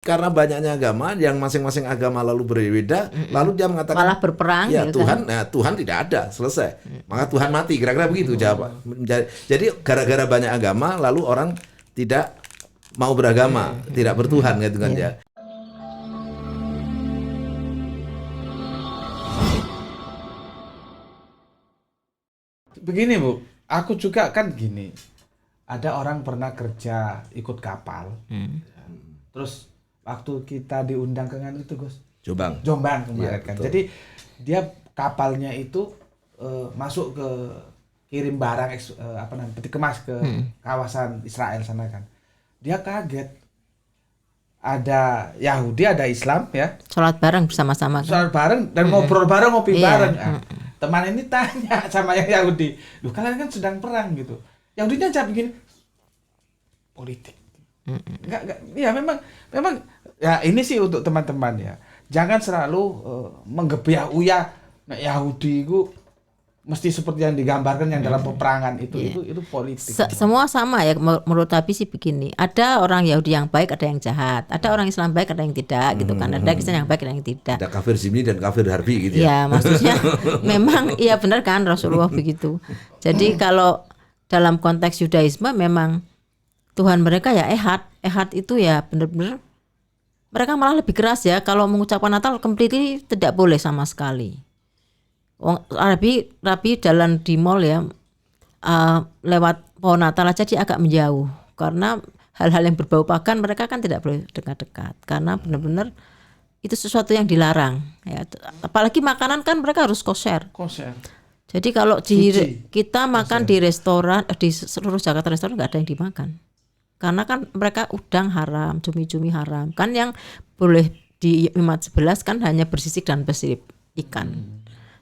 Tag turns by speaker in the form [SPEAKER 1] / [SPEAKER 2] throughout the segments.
[SPEAKER 1] karena banyaknya agama yang masing-masing agama lalu berbeda, lalu dia mengatakan
[SPEAKER 2] Malah berperang
[SPEAKER 1] ya
[SPEAKER 2] gitu
[SPEAKER 1] Tuhan, nah, Tuhan tidak ada, selesai. Maka Tuhan mati, kira-kira begitu jawaban. Jadi gara-gara banyak agama lalu orang tidak mau beragama, tidak bertuhan gitu kan ya.
[SPEAKER 3] Begini Bu, aku juga kan gini. Ada orang pernah kerja ikut kapal. Terus waktu kita diundang ke itu Gus,
[SPEAKER 1] Jombang.
[SPEAKER 3] Jombang kemarin
[SPEAKER 1] Iya,
[SPEAKER 3] kan.
[SPEAKER 1] betul.
[SPEAKER 3] Jadi dia kapalnya itu masuk ke kirim barang peti kemas ke kawasan Israel sana kan. Dia kaget. Ada Yahudi, ada Islam ya.
[SPEAKER 2] Sholat bareng bersama-sama kan?
[SPEAKER 3] Sholat bareng dan ngobrol bareng, ngopi
[SPEAKER 2] Iya.
[SPEAKER 3] bareng. Nah, teman ini tanya sama yang Yahudi, "Loh, kalian kan sedang perang gitu." Yahudinya jawab begini, politik. Enggak, ya memang ya ini sih untuk teman-teman ya. Jangan selalu menggebiah-uyah Yahudi itu mesti seperti yang digambarkan yang dalam peperangan itu politik.
[SPEAKER 2] Semua sama ya menurut Abi sih begini. Ada orang Yahudi yang baik, ada yang jahat. Ada orang Islam baik, ada yang tidak gitu kan. Ada Kristen yang baik, ada yang tidak.
[SPEAKER 1] Ada kafir zimmi dan kafir harbi gitu ya.
[SPEAKER 2] Ya maksudnya memang iya benar kan Rasulullah begitu. Jadi kalau dalam konteks Yudaisme memang Tuhan mereka ya Ehad. Ehad itu ya benar-benar mereka malah lebih keras ya. Kalau mengucapkan Natal completely tidak boleh sama sekali. Rabi jalan di mall ya, lewat pohon Natal aja dia agak menjauh karena hal-hal yang berbau pagan mereka kan tidak boleh dekat-dekat karena benar-benar itu sesuatu yang dilarang ya. Apalagi makanan kan mereka harus kosher. Jadi kalau kita makan di restoran di seluruh Jakarta restoran nggak ada yang dimakan karena kan mereka udang haram, cumi-cumi haram kan, yang boleh di Imat 11 kan hanya bersisik dan bersirip ikan.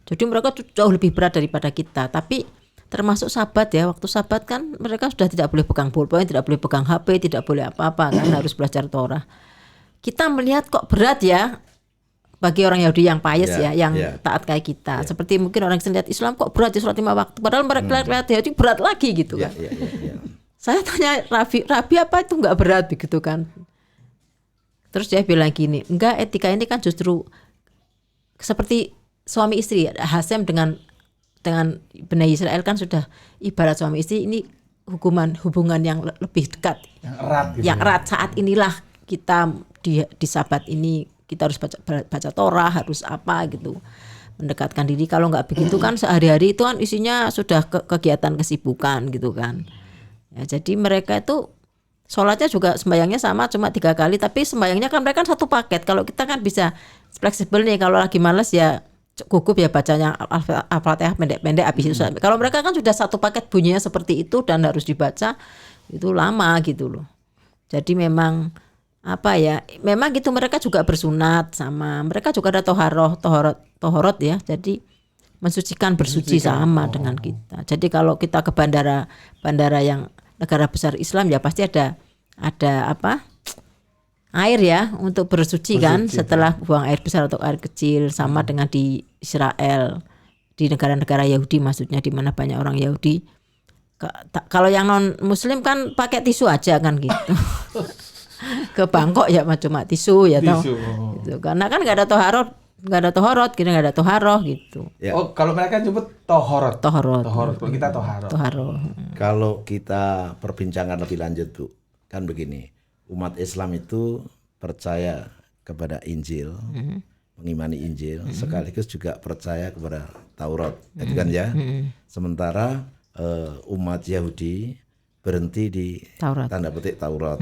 [SPEAKER 2] Jadi mereka jauh lebih berat daripada kita. Tapi termasuk Sabat ya, waktu Sabat kan mereka sudah tidak boleh pegang pulpen, tidak boleh pegang HP, tidak boleh apa-apa kan, harus belajar Torah. Kita melihat kok berat ya bagi orang Yahudi yang pious yang taat kayak kita. Seperti mungkin orang yang lihat Islam kok berat ya sholat 5 waktu. Padahal mereka lihat Yahudi berat lagi gitu kan. Saya tanya Rabi apa itu nggak berat begitu kan? Terus dia bilang gini, enggak, etika ini kan justru seperti suami istri. Hasem dengan Bani Israel kan sudah ibarat suami istri, ini hubungan yang lebih dekat, yang erat. Saat inilah kita di Sabat ini kita harus baca Torah, harus apa gitu, mendekatkan diri. Kalau nggak begitu kan sehari-hari itu kan isinya sudah kegiatan kesibukan gitu kan ya. Jadi mereka itu sholatnya juga sembayangnya sama cuma 3 kali, tapi sembayangnya kan mereka kan satu paket. Kalau kita kan bisa fleksibel nih, kalau lagi males ya gugup ya bacanya Al-Fatihah pendek-pendek habis itu. Kalau mereka kan sudah satu paket bunyinya seperti itu dan harus dibaca itu lama gitu loh. Jadi memang apa ya, memang gitu mereka juga bersunat sama, mereka juga ada tohorot ya. Jadi mensucikan bersuci sama dengan kita. Jadi kalau kita ke bandara yang negara besar Islam ya pasti ada apa? Air ya untuk bersuci kan setelah buang air besar atau air kecil, sama dengan di Israel, di negara-negara Yahudi maksudnya di mana banyak orang Yahudi. Kalau yang non Muslim kan pakai tisu aja kan gitu. Ke Bangkok ya cuma tisu ya tahu. Gitu. Karena kan nggak ada tohorot, kira nggak ada toharoh gitu.
[SPEAKER 3] Ya. Oh kalau mereka nyebut tohorot. Kalau kita toharoh.
[SPEAKER 1] Kalau kita perbincangan lebih lanjut Bu, kan begini. Umat Islam itu percaya kepada Injil, mengimani Injil, sekaligus juga percaya kepada Taurat, itu kan ya. Sementara umat Yahudi berhenti di Taurat. Tanda petik Taurat.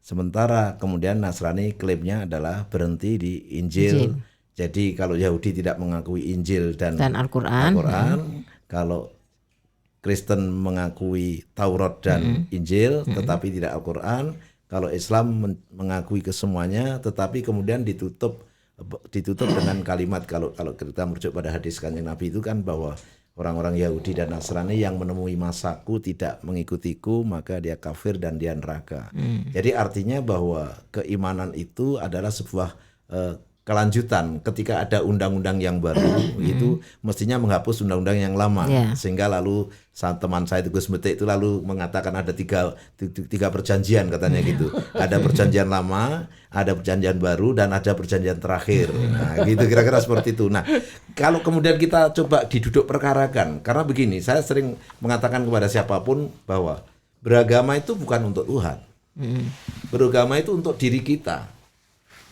[SPEAKER 1] Sementara kemudian Nasrani klaimnya adalah berhenti di Injil. Jadi kalau Yahudi tidak mengakui Injil dan Al-Quran, kalau Kristen mengakui Taurat dan Injil, tetapi tidak Al-Quran. Kalau Islam mengakui kesemuanya, tetapi kemudian ditutup dengan kalimat, kalau kita merujuk pada hadis Kanjeng Nabi itu kan bahwa orang-orang Yahudi dan Nasrani yang menemui masaku tidak mengikutiku maka dia kafir dan dia neraka. Jadi artinya bahwa keimanan itu adalah sebuah kelanjutan ketika ada undang-undang yang baru itu mestinya menghapus undang-undang yang lama sehingga lalu saat teman saya itu Gus Metik itu lalu mengatakan ada tiga perjanjian katanya gitu, ada perjanjian lama, ada perjanjian baru dan ada perjanjian terakhir. Nah, gitu kira-kira seperti itu. Nah, kalau kemudian kita coba diduduk perkarakan, karena begini, saya sering mengatakan kepada siapapun bahwa beragama itu bukan untuk Tuhan, beragama itu untuk diri kita.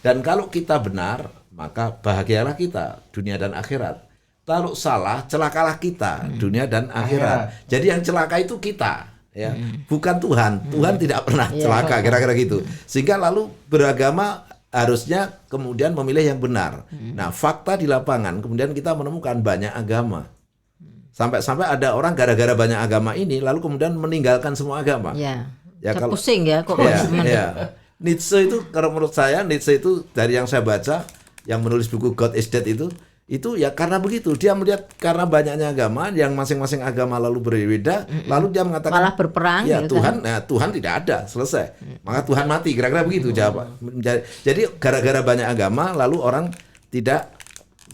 [SPEAKER 1] Dan kalau kita benar, maka bahagialah kita dunia dan akhirat. Kalau salah, celakalah kita dunia dan akhirat. Jadi yang celaka itu kita, ya, bukan Tuhan. Tuhan tidak pernah celaka, kira-kira gitu. Sehingga lalu beragama harusnya kemudian memilih yang benar. Nah, fakta di lapangan kemudian kita menemukan banyak agama. Sampai-sampai ada orang gara-gara banyak agama ini lalu kemudian meninggalkan semua agama.
[SPEAKER 2] Ya
[SPEAKER 1] kalau
[SPEAKER 2] pusing ya kok.
[SPEAKER 1] Nietzsche itu, kalau menurut saya Nietzsche itu dari yang saya baca, yang menulis buku God is Dead itu ya karena begitu, dia melihat karena banyaknya agama yang masing-masing agama lalu berbeda, lalu dia mengatakan
[SPEAKER 2] malah berperang
[SPEAKER 1] ya
[SPEAKER 2] gitu
[SPEAKER 1] Tuhan,
[SPEAKER 2] kan?
[SPEAKER 1] Tuhan tidak ada, selesai, maka Tuhan mati, kira-kira begitu jawaban. Jadi gara-gara banyak agama lalu orang tidak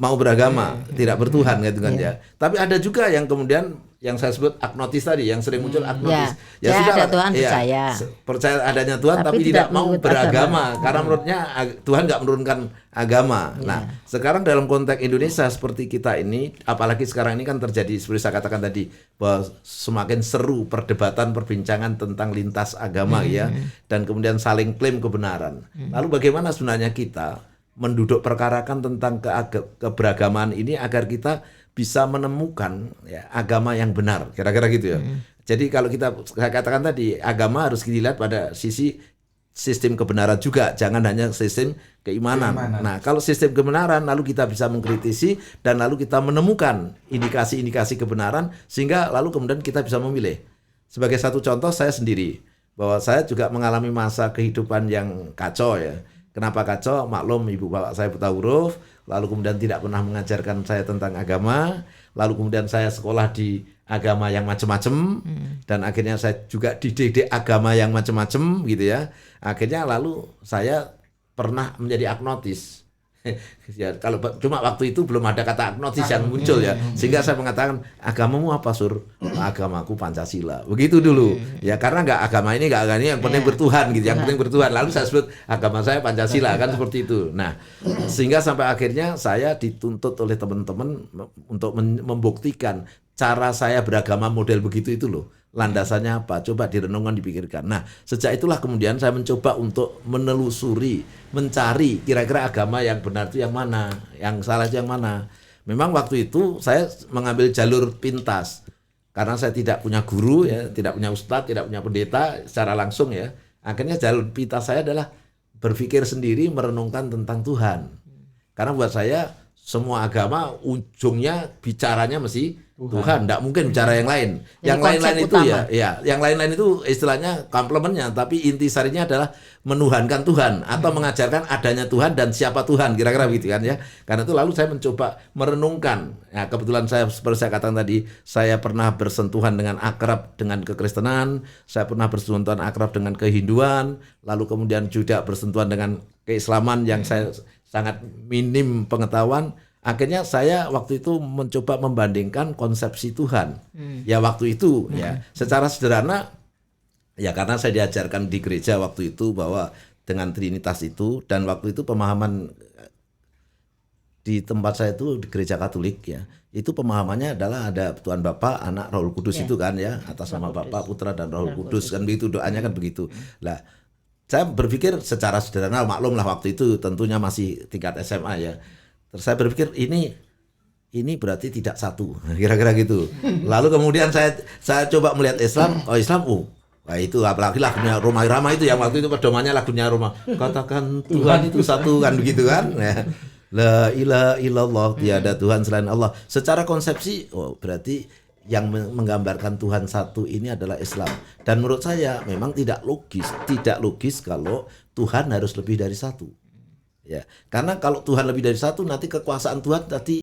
[SPEAKER 1] mau beragama, tidak bertuhan gitu kan ya. Tapi ada juga yang kemudian yang saya sebut agnotis tadi, yang sering muncul agnotis.
[SPEAKER 2] Ya sudah, ada Tuhan,
[SPEAKER 1] percaya adanya Tuhan tapi tidak mau beragama karena menurutnya Tuhan nggak menurunkan agama. Nah, sekarang dalam konteks Indonesia seperti kita ini, apalagi sekarang ini kan terjadi seperti saya katakan tadi bahwa semakin seru perdebatan, perbincangan tentang lintas agama ya, dan kemudian saling klaim kebenaran. Lalu bagaimana sebenarnya kita menduduk perkarakan tentang keberagaman ini agar kita bisa menemukan ya, agama yang benar, kira-kira gitu ya. Jadi kalau saya katakan tadi, agama harus dilihat pada sisi sistem kebenaran juga, jangan hanya sistem keimanan. Nah, kalau sistem kebenaran lalu kita bisa mengkritisi dan lalu kita menemukan indikasi-indikasi kebenaran sehingga lalu kemudian kita bisa memilih. Sebagai satu contoh saya sendiri, bahwa saya juga mengalami masa kehidupan yang kacau ya. Kenapa kacau? Maklum ibu bapak saya buta huruf, lalu kemudian tidak pernah mengajarkan saya tentang agama, lalu kemudian saya sekolah di agama yang macam-macam, dan akhirnya saya juga dididik agama yang macam-macam gitu ya. Akhirnya lalu saya pernah menjadi agnotis. Ya, kalau cuma waktu itu belum ada kata agnotis yang muncul ya, sehingga saya mengatakan agamamu apa Sur? Agamaku Pancasila. Begitu dulu ya, karena nggak agama ini nggak agama ini yang penting bertuhan gitu, yang penting bertuhan. Lalu saya sebut agama saya Pancasila kan seperti itu. Nah, sehingga sampai akhirnya saya dituntut oleh teman-teman untuk membuktikan cara saya beragama model begitu itu loh. Landasannya apa? Coba direnungkan, dipikirkan. Nah, sejak itulah kemudian saya mencoba untuk menelusuri, mencari kira-kira agama yang benar itu yang mana, yang salah itu yang mana. Memang waktu itu saya mengambil jalur pintas. Karena saya tidak punya guru ya, tidak punya ustadz, tidak punya pendeta secara langsung ya. Akhirnya jalur pintas saya adalah berpikir sendiri, merenungkan tentang Tuhan. Karena buat saya semua agama ujungnya bicaranya mesti Tuhan, tidak mungkin bicara yang lain.
[SPEAKER 2] Jadi
[SPEAKER 1] yang lain-lain itu
[SPEAKER 2] utama.
[SPEAKER 1] yang lain-lain itu istilahnya komplementnya, tapi inti sarinya adalah menuhankan Tuhan atau mengajarkan adanya Tuhan dan siapa Tuhan, kira-kira begitu kan ya. Karena itu lalu saya mencoba merenungkan. Ya, kebetulan saya seperti saya katakan tadi, saya pernah bersentuhan dengan akrab dengan kekristenan, saya pernah bersentuhan akrab dengan kehinduan, lalu kemudian juga bersentuhan dengan keislaman yang saya sangat minim pengetahuan. Akhirnya saya waktu itu mencoba membandingkan konsepsi Tuhan. Ya waktu itu ya secara sederhana ya karena saya diajarkan di gereja waktu itu bahwa dengan Trinitas itu, dan waktu itu pemahaman di tempat saya itu di gereja Katolik ya. Itu pemahamannya adalah ada Tuhan Bapa, Anak, Roh Kudus itu kan ya, atas nama Bapa, Putra dan Roh Kudus kan begitu, doanya kan begitu. Lah saya berpikir secara sederhana, maklum lah waktu itu tentunya masih tingkat SMA ya. Terus saya berpikir ini berarti tidak satu, kira-kira gitu. Lalu kemudian saya coba melihat Islam, wah itu apalagi lagunya Roma Irama itu yang waktu itu pedomannya lagunya Roma. Katakan Tuhan itu satu kan begitu kan. Ya. La ilaha illallah, tiada Tuhan selain Allah. Secara konsepsi, berarti yang menggambarkan Tuhan satu ini adalah Islam. Dan menurut saya memang tidak logis kalau Tuhan harus lebih dari satu. Ya, karena kalau Tuhan lebih dari satu, nanti kekuasaan Tuhan tadi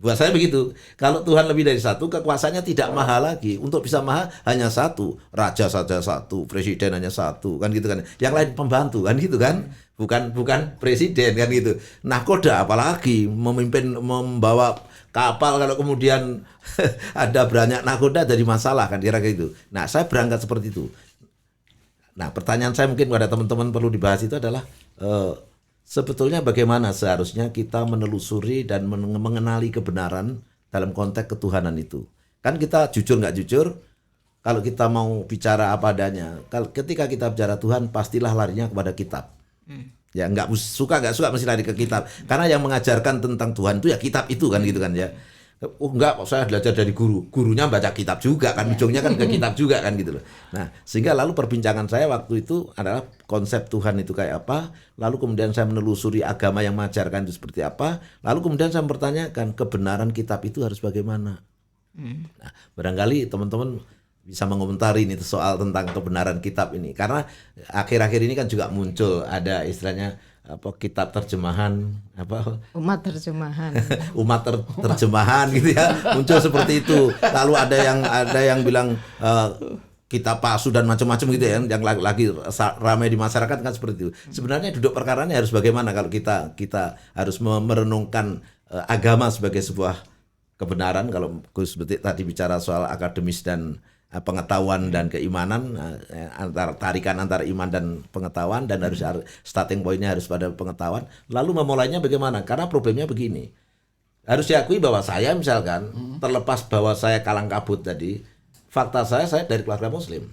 [SPEAKER 1] Buat saya begitu. Kalau Tuhan lebih dari satu, kekuasaannya tidak maha lagi. Untuk bisa maha hanya satu, raja saja satu, presiden hanya satu, kan gitu kan. Yang lain pembantu, kan gitu kan. Bukan presiden, kan gitu. Nahkoda apalagi memimpin, membawa kapal, kalau kemudian ada banyak nahkoda jadi masalah, kan kira-kira gitu. Nah, saya berangkat seperti itu. Nah, pertanyaan saya mungkin pada teman-teman perlu dibahas itu adalah sebetulnya bagaimana seharusnya kita menelusuri dan mengenali kebenaran dalam konteks ketuhanan itu. Kan kita jujur nggak jujur, kalau kita mau bicara apa adanya, ketika kita bicara Tuhan pastilah larinya kepada kitab. Ya nggak suka mesti lari ke kitab. Karena yang mengajarkan tentang Tuhan itu ya kitab itu, kan gitu kan ya. Enggak, saya belajar dari gurunya baca kitab juga kan, ujungnya kan ke kitab juga kan gitu loh. Nah, sehingga lalu perbincangan saya waktu itu adalah konsep Tuhan itu kayak apa, lalu kemudian saya menelusuri agama yang mengajarkan itu seperti apa, lalu kemudian saya mempertanyakan kebenaran kitab itu harus bagaimana. Nah, barangkali teman-teman bisa mengomentari ini soal tentang kebenaran kitab ini, karena akhir-akhir ini kan juga muncul ada istilahnya kitab terjemahan
[SPEAKER 2] umat terjemahan
[SPEAKER 1] terjemahan gitu ya, muncul seperti itu. Lalu ada yang bilang kitab palsu dan macam-macam gitu ya, yang lagi ramai di masyarakat kan seperti itu. Sebenarnya duduk perkaranya harus bagaimana kalau kita harus merenungkan agama sebagai sebuah kebenaran. Kalau Gus Betik tadi bicara soal akademis dan pengetahuan dan keimanan, tarikan antara iman dan pengetahuan, dan harus starting pointnya harus pada pengetahuan. Lalu memulainya bagaimana? Karena problemnya begini, harus diakui bahwa saya misalkan terlepas bahwa saya kalang kabut tadi, fakta saya dari keluarga Muslim,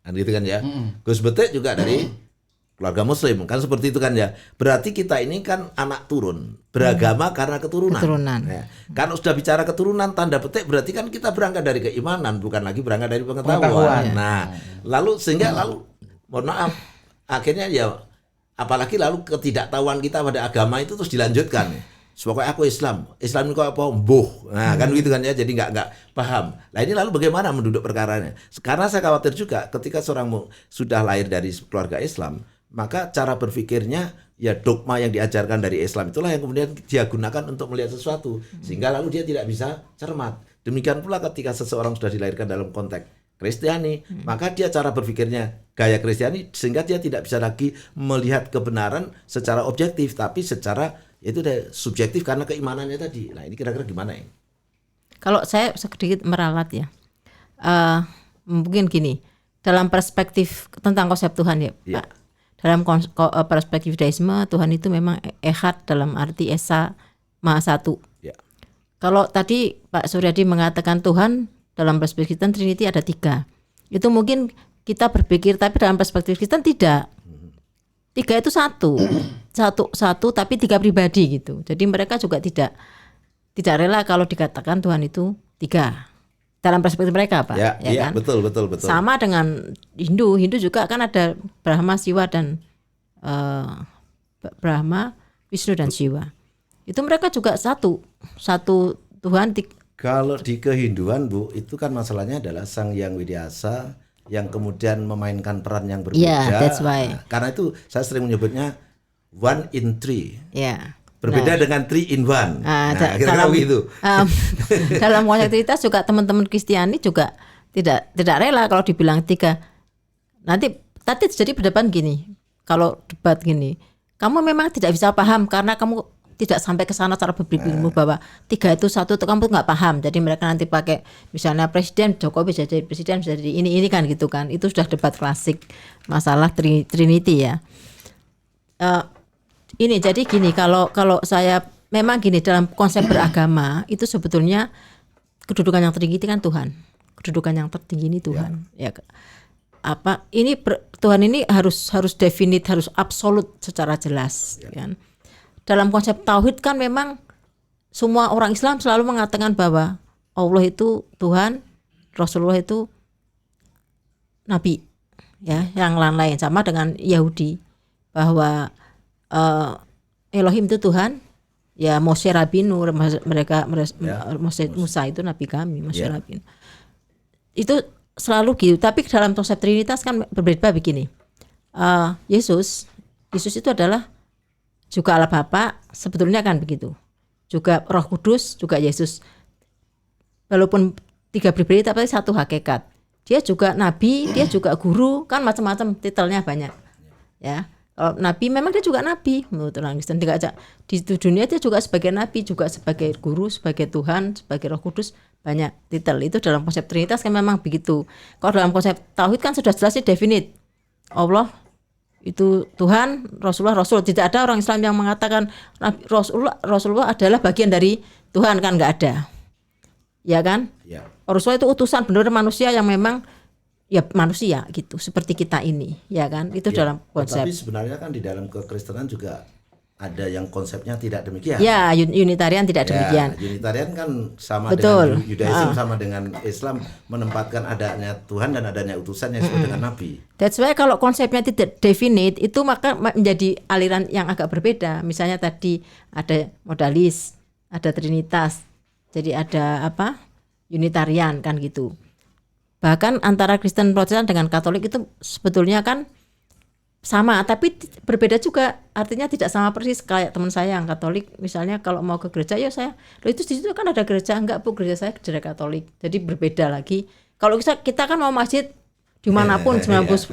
[SPEAKER 1] kan gitu kan ya. Gus Betik juga dari keluarga Muslim, kan seperti itu kan ya. Berarti kita ini kan anak turun, beragama karena keturunan. Ya. Kalau sudah bicara keturunan tanda petik, berarti kan kita berangkat dari keimanan, bukan lagi berangkat dari pengetahuan. Nah, lalu mohon maaf, akhirnya ya apalagi lalu ketidaktahuan kita pada agama itu terus dilanjutkan. Pokoknya aku Islam itu apa? Mbuh. Nah, kan gitu kan ya, jadi nggak paham. Nah, ini lalu bagaimana menduduk perkaranya? Karena saya khawatir juga ketika seorang sudah lahir dari keluarga Islam, maka cara berpikirnya ya dogma yang diajarkan dari Islam itulah yang kemudian dia gunakan untuk melihat sesuatu, sehingga lalu dia tidak bisa cermat. Demikian pula ketika seseorang sudah dilahirkan dalam konteks Kristiani, maka dia cara berpikirnya gaya Kristiani, sehingga dia tidak bisa lagi melihat kebenaran secara objektif, tapi secara itu udah subjektif karena keimanannya tadi. Nah, ini kira-kira gimana ya?
[SPEAKER 2] Kalau saya sedikit meralat ya, mungkin gini, dalam perspektif tentang konsep Tuhan ya,
[SPEAKER 1] Ya.
[SPEAKER 2] Pak. Dalam perspektif Judaisme, Tuhan itu memang Echad, dalam arti Esa, Maha Satu.
[SPEAKER 1] Ya.
[SPEAKER 2] Kalau tadi Pak Suryadi mengatakan Tuhan dalam perspektif Kristen Trinity ada 3. Itu mungkin kita berpikir, tapi dalam perspektif Kristen tidak. 3 itu satu tapi 3 pribadi gitu. Jadi mereka juga tidak rela kalau dikatakan Tuhan itu 3. Dalam perspektif mereka, Pak.
[SPEAKER 1] Ya kan? Betul.
[SPEAKER 2] Sama dengan Hindu juga kan ada Brahma, Siwa, dan Brahma, Wisnu dan Siwa. Itu mereka juga satu Tuhan.
[SPEAKER 1] Kalau di kehinduan, Bu, itu kan masalahnya adalah Sang Hyang Widyasa yang kemudian memainkan peran yang berbeda.
[SPEAKER 2] Yeah, that's why.
[SPEAKER 1] Nah, karena itu saya sering menyebutnya 1 in 3.
[SPEAKER 2] Ya.
[SPEAKER 1] Berbeda dengan 3 in 1.
[SPEAKER 2] Dalam
[SPEAKER 1] gitu.
[SPEAKER 2] Dalam konteks juga teman-teman Kristiani juga tidak rela kalau dibilang 3. Nanti jadi berdebat gini. Kalau debat gini, kamu memang tidak bisa paham karena kamu tidak sampai ke sana cara berpikirmu bahwa 3 itu satu, kamu nggak paham. Jadi mereka nanti pakai misalnya presiden Jokowi bisa jadi presiden, bisa jadi ini kan gitu kan. Itu sudah debat klasik masalah Trinity ya. Ini jadi gini, kalau saya memang gini, dalam konsep beragama itu sebetulnya kedudukan yang tertinggi itu kan Tuhan. Kedudukan yang tertinggi ini Tuhan. Ya. Tuhan ini harus definite, harus absolut secara jelas kan. Dalam konsep tauhid kan memang semua orang Islam selalu mengatakan bahwa Allah itu Tuhan, Rasulullah itu nabi. Ya, yang lain-lain sama dengan Yahudi bahwa Elohim itu Tuhan, ya Moshe Rabinu, mereka Musa itu nabi kami, Moshe Rabinu. Itu selalu gitu. Tapi dalam konsep Trinitas kan berbeda begini. Yesus itu adalah juga Allah Bapa, sebetulnya kan begitu. juga Roh Kudus, juga Yesus. Walaupun 3 pribadi tapi satu hakikat. Dia juga nabi, dia juga guru, kan macam-macam titelnya banyak. Ya. Kalau nabi memang dia juga nabi menurut orang Kristen. Di dunia dia juga sebagai nabi, juga sebagai guru, sebagai Tuhan, sebagai Roh Kudus, banyak titel. Itu dalam konsep Trinitas kan memang begitu. Kalau dalam konsep tauhid kan sudah jelas definite. Allah itu Tuhan, Rasulullah Rasul. Tidak ada orang Islam yang mengatakan Rasulullah adalah bagian dari Tuhan, kan nggak ada. Ya kan?
[SPEAKER 1] Ya.
[SPEAKER 2] Rasulullah itu utusan benar manusia yang memang ya manusia gitu, seperti kita ini, ya kan? Itu
[SPEAKER 1] Ya,
[SPEAKER 2] dalam konsep.
[SPEAKER 1] tapi sebenarnya kan di dalam kekristenan juga ada yang konsepnya tidak demikian.
[SPEAKER 2] Ya, Unitarian tidak demikian.
[SPEAKER 1] Unitarian kan sama
[SPEAKER 2] Betul.
[SPEAKER 1] dengan Yudaism, sama dengan Islam, menempatkan adanya Tuhan dan adanya utusan yang disebut dengan Nabi.
[SPEAKER 2] That's why kalau konsepnya tidak definite itu maka menjadi aliran yang agak berbeda. Misalnya tadi ada modalis, ada trinitas, jadi ada Unitarian kan gitu. Bahkan antara Kristen Protestan dengan Katolik itu sebetulnya kan sama, tapi berbeda juga. Artinya tidak sama persis. Kayak teman saya yang Katolik, misalnya kalau mau ke gereja, ya saya, loh itu di situ kan ada gereja, enggak Bu, gereja saya gereja Katolik. Jadi berbeda lagi. Kalau kita kan mau masjid dimanapun 99%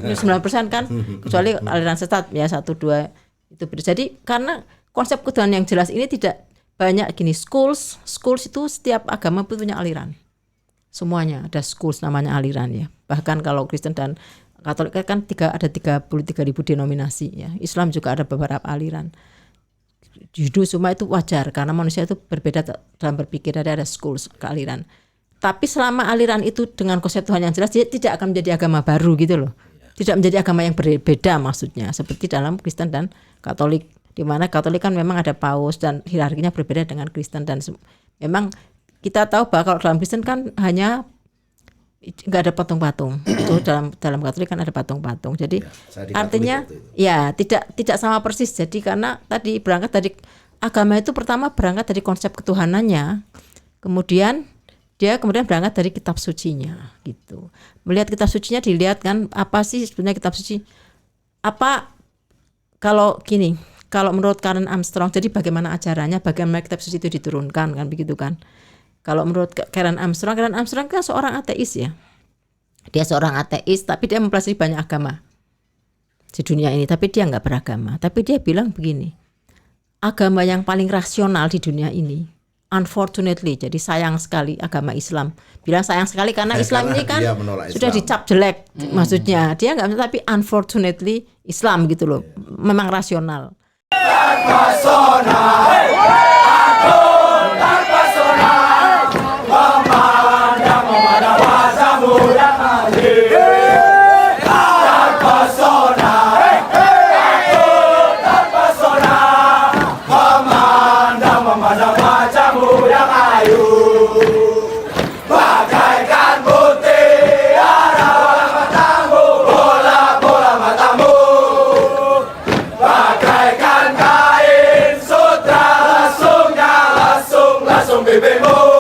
[SPEAKER 2] kan, kecuali aliran sesat ya 1-2 itu beda. Jadi karena konsep ketuhanan yang jelas ini tidak banyak gini. Schools itu setiap agama punya aliran. Semuanya ada schools namanya aliran ya. Bahkan kalau Kristen dan Katolik kan ada 33.000 denominasi ya. Islam juga ada beberapa aliran. Judu semua itu wajar karena manusia itu berbeda dalam berpikir, ada schools kealiran. Tapi selama aliran itu dengan konsep Tuhan yang jelas, dia tidak akan menjadi agama baru gitu loh. Tidak menjadi agama yang berbeda maksudnya. Seperti dalam Kristen dan Katolik, di mana Katolik kan memang ada paus dan hierarkinya berbeda dengan Kristen, dan memang kita tahu bahwa kalau dalam Kristen kan hanya nggak ada patung-patung. Itu dalam Katolik kan ada patung-patung. Jadi artinya ya tidak sama persis. Jadi karena tadi berangkat dari agama itu pertama berangkat dari konsep ketuhanannya, kemudian berangkat dari kitab sucinya gitu. Melihat kitab sucinya, dilihat kan apa sih sebenarnya kitab suci. Apa kalau menurut Karen Armstrong, jadi bagaimana ajarannya, bagaimana kitab suci itu diturunkan kan begitu kan. Kalau menurut Karen Armstrong kan seorang ateis ya. Dia seorang ateis tapi dia mempelajari banyak agama di dunia ini, tapi dia nggak beragama. Tapi dia bilang begini, agama yang paling rasional di dunia ini, unfortunately, jadi sayang sekali agama Islam. Bilang sayang sekali karena Islam ini kan sudah dicap jelek, maksudnya. Dia nggak, tapi unfortunately Islam gitu loh, memang rasional.
[SPEAKER 4] Bebemos